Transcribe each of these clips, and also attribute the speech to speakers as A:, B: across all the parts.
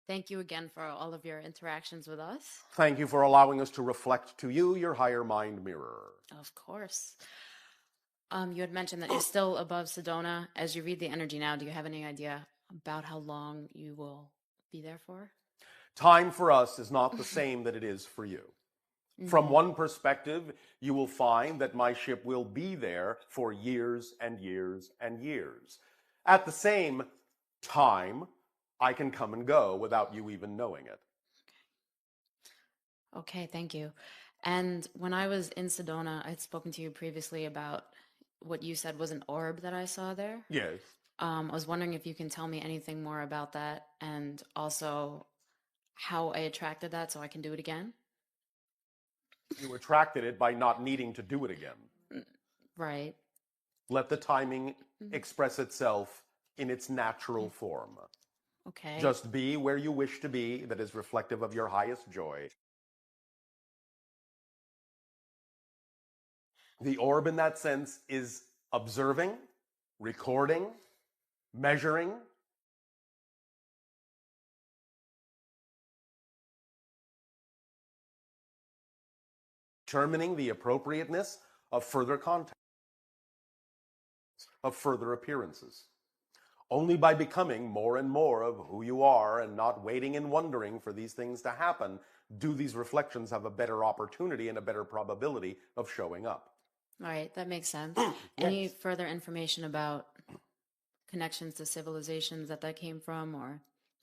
A: Thank you again for all of your interactions with us.
B: Thank you for allowing us to reflect to you your higher mind mirror.
A: Of course. You had mentioned that you're still above Sedona. As you read the energy now, do you have any idea about how long you will be there for?
B: Time for us is not the same that it is for you. From one perspective, you will find that my ship will be there for years and years and years. At the same time, I can come and go without you even knowing it.
A: Okay, thank you. And when I was in Sedona, I'd spoken to you previously about what you said was an orb that I saw there.
B: Yes.
A: I was wondering if you can tell me anything more about that and also how I attracted that so I can do it again.
B: You attracted it by not needing to do it again.
A: Right.
B: Let the timing express itself in its natural form.
A: Okay.
B: Just be where you wish to be, that is reflective of your highest joy. The orb, in that sense, is observing, recording, measuring, determining the appropriateness of further contact, of further appearances. Only by becoming more and more of who you are and not waiting and wondering for these things to happen do these reflections have a better opportunity and a better probability of showing up.
A: All right, that makes sense.
B: Yes.
A: Any further information about connections to civilizations that came from, or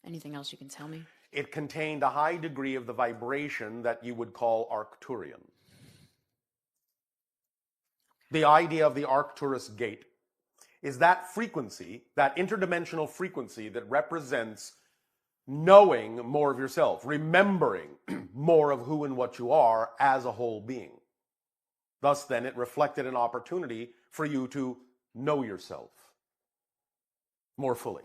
A: anything else you can tell me?
B: It contained a high degree of the vibration that you would call Arcturian. The idea of the Arcturus gate is that frequency, that interdimensional frequency that represents knowing more of yourself, remembering more of who and what you are as a whole being. Thus, then, it reflected an opportunity for you to know yourself more fully.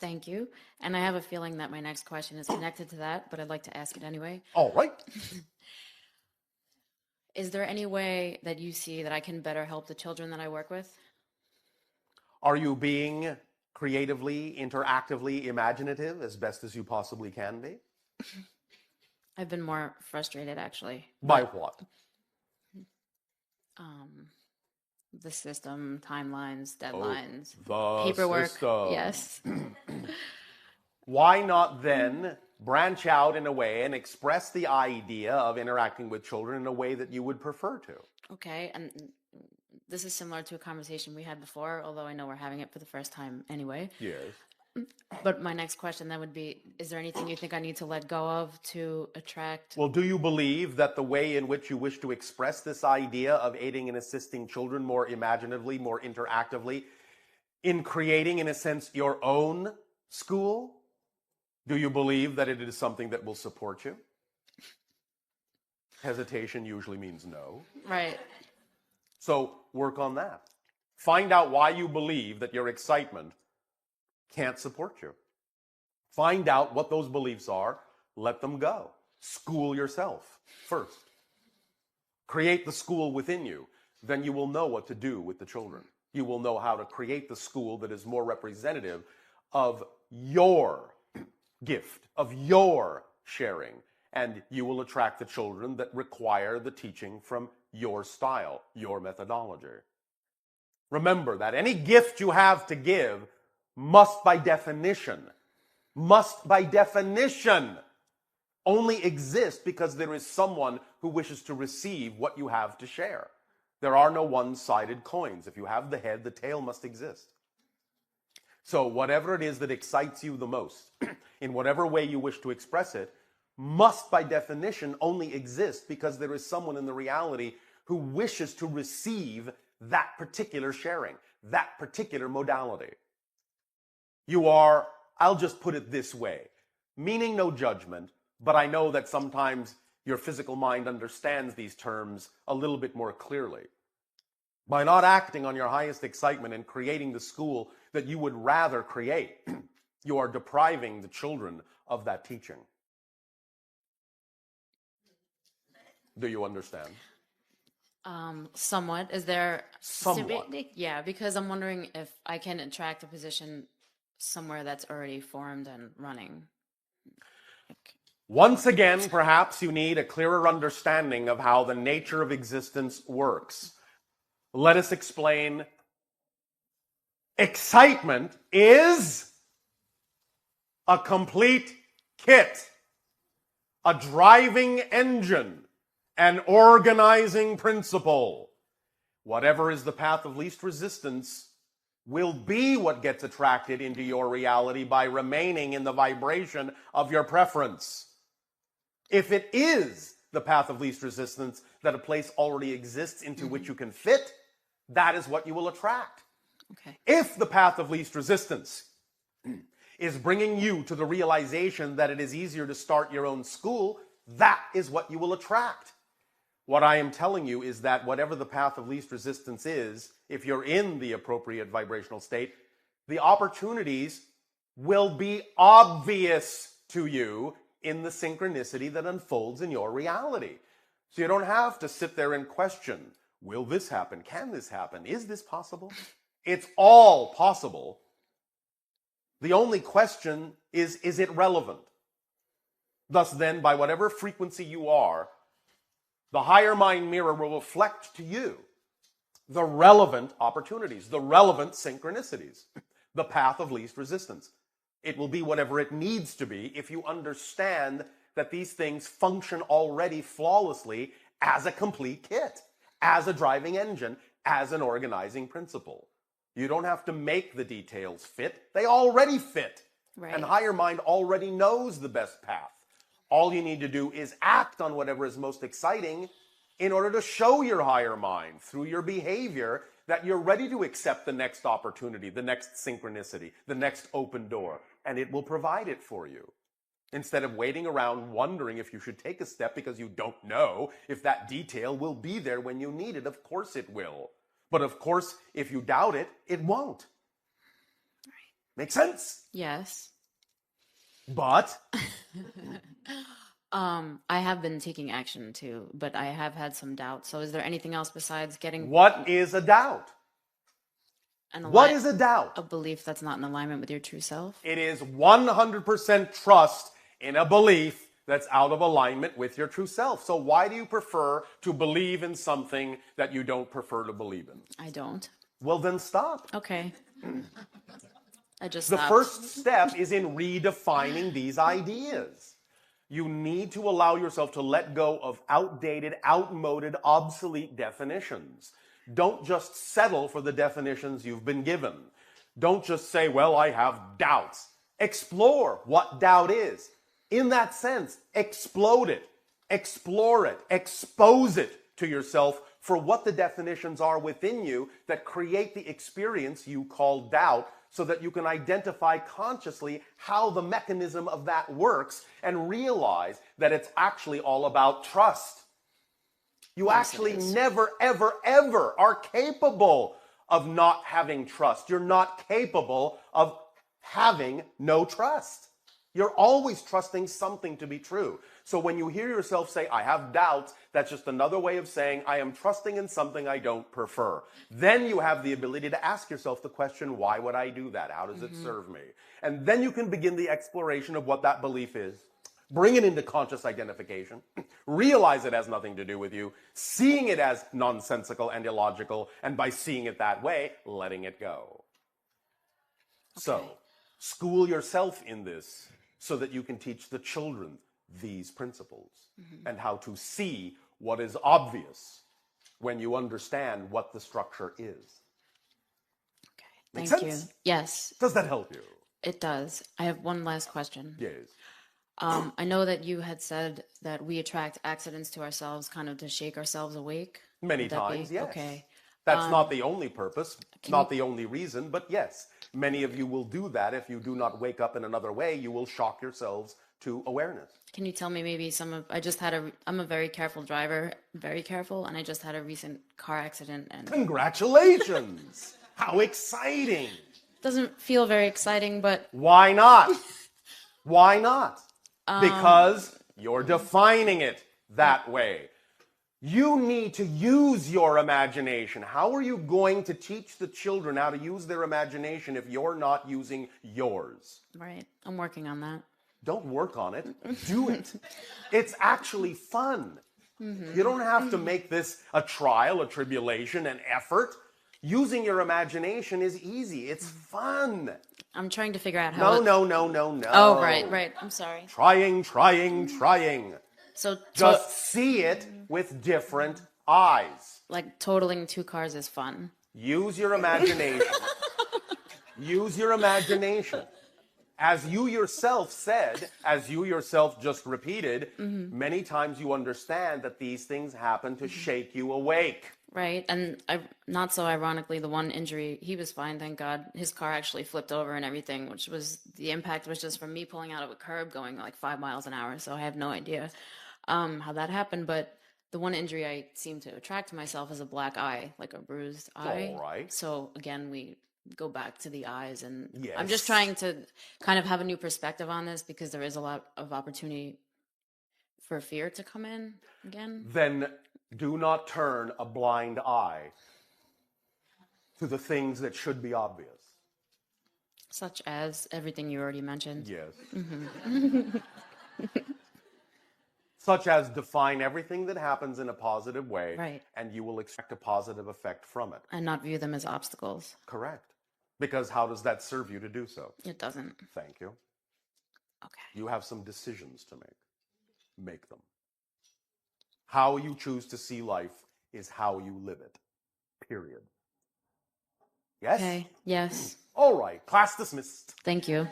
A: Thank you. And I have a feeling that my next question is connected to that, but I'd like to ask it anyway.
B: All right.
A: Is there any way that you see that I can better help the children that I work with?
B: Are you being creatively, interactively imaginative as best as you possibly can be?
A: I've been more frustrated, actually.
B: By what?
A: The system, timelines, deadlines,
B: The
A: paperwork.
B: system.
A: Yes.
B: Why not then branch out in a way and express the idea of interacting with children in a way that you would prefer to?
A: Okay, and this is similar to a conversation we had before, although I know we're having it for the first time anyway.
B: Yes.
A: But my next question then would be, is there anything you think I need to let go of to attract?
B: Well, do you believe that the way in which you wish to express this idea of aiding and assisting children more imaginatively, more interactively, in creating, in a sense, your own school, do you believe that it is something that will support you? Hesitation usually means no.
A: Right.
B: So work on that. Find out why you believe that your excitement can't support you. Find out what those beliefs are. Let them go. School yourself first. Create the school within you. Then you will know what to do with the children. You will know how to create the school that is more representative of your gift, of your sharing. And you will attract the children that require the teaching from your style, your methodology. Remember that any gift you have to give must by definition only exist because there is someone who wishes to receive what you have to share. There are no one-sided coins. If you have the head, the tail must exist. So whatever it is that excites you the most, in whatever way you wish to express it, must by definition only exist because there is someone in the reality who wishes to receive that particular sharing, that particular modality. You are, I'll just put it this way, meaning no judgment, but I know that sometimes your physical mind understands these terms a little bit more clearly. By not acting on your highest excitement and creating the school that you would rather create, you are depriving the children of that teaching. Do you understand?
A: Somewhat. Is there...
B: Somewhat.
A: Yeah, because I'm wondering if I can attract a position somewhere that's already formed and running. Like,
B: Once again, perhaps you need a clearer understanding of how the nature of existence works. Let us explain. Excitement is a complete kit, a driving engine, an organizing principle. Whatever is the path of least resistance will be what gets attracted into your reality by remaining in the vibration of your preference. If it is the path of least resistance, that a place already exists into which you can fit, that is what you will attract.
A: okay.
B: If the path of least resistance is bringing you to the realization that it is easier to start your own school, that is what you will attract. What I am telling you is that whatever the path of least resistance is, if you're in the appropriate vibrational state, the opportunities will be obvious to you in the synchronicity that unfolds in your reality. So you don't have to sit there and question, will this happen? Can this happen? Is this possible? It's all possible. The only question is it relevant? Thus then, by whatever frequency you are, the higher mind mirror will reflect to you the relevant opportunities, the relevant synchronicities, the path of least resistance. It will be whatever it needs to be if you understand that these things function already flawlessly as a complete kit, as a driving engine, as an organizing principle. You don't have to make the details fit. They already fit.
A: Right.
B: And higher mind already knows the best path. All you need to do is act on whatever is most exciting in order to show your higher mind through your behavior that you're ready to accept the next opportunity, the next synchronicity, the next open door, and it will provide it for you. Instead of waiting around wondering if you should take a step because you don't know if that detail will be there when you need it. Of course it will. But of course, if you doubt it, it won't. Make sense?
A: Yes.
B: But
A: I have been taking action too, but I have had some doubt. So is there anything else besides getting
B: what is a doubt? What is a doubt?
A: a belief that's not in alignment with your true self?
B: It is 100% trust in a belief that's out of alignment with your true self. So why do you prefer to believe in something that you don't prefer to believe in?
A: I don't.
B: Well, then stop.
A: Okay. I just
B: The
A: stopped.
B: first step is in redefining these ideas. You need to allow yourself to let go of outdated, outmoded, obsolete definitions. Don't just settle for the definitions you've been given. Don't just say, well, I have doubts. Explore what doubt is. In that sense, explode it, explore it, expose it to yourself for what the definitions are within you that create the experience you call doubt, so that you can identify consciously how the mechanism of that works and realize that it's actually all about trust. You actually never, ever, ever are capable of not having trust. You're not capable of having no trust. You're always trusting something to be true. So when you hear yourself say, I have doubts, that's just another way of saying, I am trusting in something I don't prefer. Then you have the ability to ask yourself the question, why would I do that? How does it serve me? And then you can begin the exploration of what that belief is. Bring it into conscious identification. Realize it has nothing to do with you. Seeing it as nonsensical and illogical. And by seeing it that way, letting it go. Okay. So, school yourself in this so that you can teach the children these principles and how to see what is obvious when you understand what the structure is.
A: Okay,
B: Make
A: thank
B: sense?
A: you. Yes.
B: Does that help you?
A: It does. I have one last question.
B: Yes.
A: I know that you had said that we attract accidents to ourselves kind of to shake ourselves awake.
B: Many
A: Would that
B: times,
A: be?
B: yes.
A: Okay.
B: That's not the only purpose, not the only reason, but yes, many of you will do that. If you do not wake up in another way, you will shock yourselves to awareness.
A: Can you tell me maybe I'm a very careful driver, very careful, and I just had a recent car accident. And
B: Congratulations! How exciting!
A: Doesn't feel very exciting, but
B: why not? Why not? Because you're defining it that way. You need to use your imagination. How are you going to teach the children how to use their imagination if you're not using yours?
A: Right. I'm working on that.
B: Don't work on it. Do it. It's actually fun. You don't have to make this a trial, a tribulation, an effort. Using your imagination is easy. It's fun.
A: I'm trying to figure out how.
B: No.
A: Oh, right. I'm sorry.
B: Trying.
A: So,
B: Just see it with different eyes.
A: like totaling 2 cars is fun.
B: Use your imagination. Use your imagination. As you yourself said, as you yourself just repeated, many times you understand that these things happen to shake you awake.
A: Right. And not so ironically, the one injury, he was fine, thank God. His car actually flipped over and everything, which was, the impact was just from me pulling out of a curb going like 5 miles an hour. So I have no idea how that happened. But the one injury I seem to attract to myself is a black eye, like a bruised eye.
B: All right.
A: So again, we go back to the eyes. And
B: Yes.
A: I'm just trying to kind of have a new perspective on this because there is a lot of opportunity for fear to come in again.
B: Then do not turn a blind eye to the things that should be obvious.
A: Such as everything you already mentioned.
B: Yes. Such as define everything that happens in a positive way,
A: Right.
B: and you will expect a positive effect from it.
A: And not view them as obstacles.
B: Correct. Because how does that serve you to do so?
A: It doesn't.
B: Thank you.
A: Okay.
B: You have some decisions to make. Make them. How you choose to see life is how you live it. Period. Yes?
A: Okay. Yes.
B: All right. Class dismissed.
A: Thank you.